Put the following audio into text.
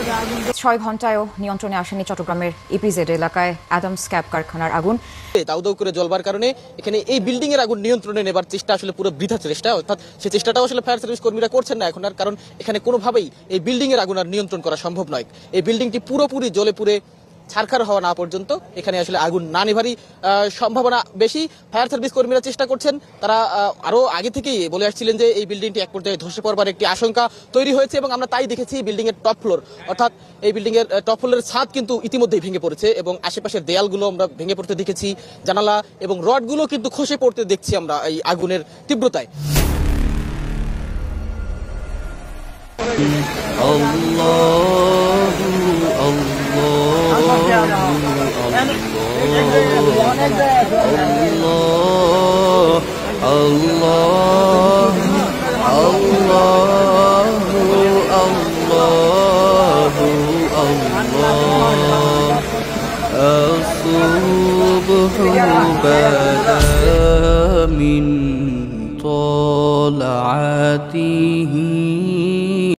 6 ঘন্টায়ও নিয়ন্ত্রণে আসেনি চট্টগ্রামের ইপিজেড এলাকায় অ্যাডামস ক্যাব কারখানার আগুন। দাউ দাউ করে জ্বলবার কারণে এখানে এই বিল্ডিং এর আগুন নিয়ন্ত্রণে নেবার চেষ্টা আসলে পুরো বৃথা চেষ্টা, অর্থাৎ সেই চেষ্টাটাও আসলে ফায়ার সার্ভিস কর্মীরা করছেন না এখন আর, কারণ এখানে কোনোভাবেই এই বিল্ডিং এর আগুন আর নিয়ন্ত্রণ করা সম্ভব নয়। এই বিল্ডিংটি পুরোপুরি জ্বলে পুড়ে ছারখার হওয়া না পর্যন্ত এখানে আসলে আগুন না নেভারই সম্ভাবনা বেশি। ফায়ার সার্ভিস কর্মীরা চেষ্টা করছেন, তারা আরো আগে থেকেই বলে আসছিলেন যে এই বিল্ডিংটি এক পর্যায়ে ধসে পড়বার একটি আশঙ্কা তৈরি হয়েছে এবং আমরা তাই দেখেছি বিল্ডিং এর টপ ফ্লোর, অর্থাৎ এই বিল্ডিং এর টপ ফ্লোরের ছাদ কিন্তু ইতিমধ্যেই ভেঙে পড়েছে এবং আশেপাশের দেয়ালগুলো আমরা ভেঙে পড়তে দেখেছি, জানালা এবং রডগুলো কিন্তু খসে পড়তে দেখছি আমরা এই আগুনের তীব্রতায়। الصبح بدا من طلعته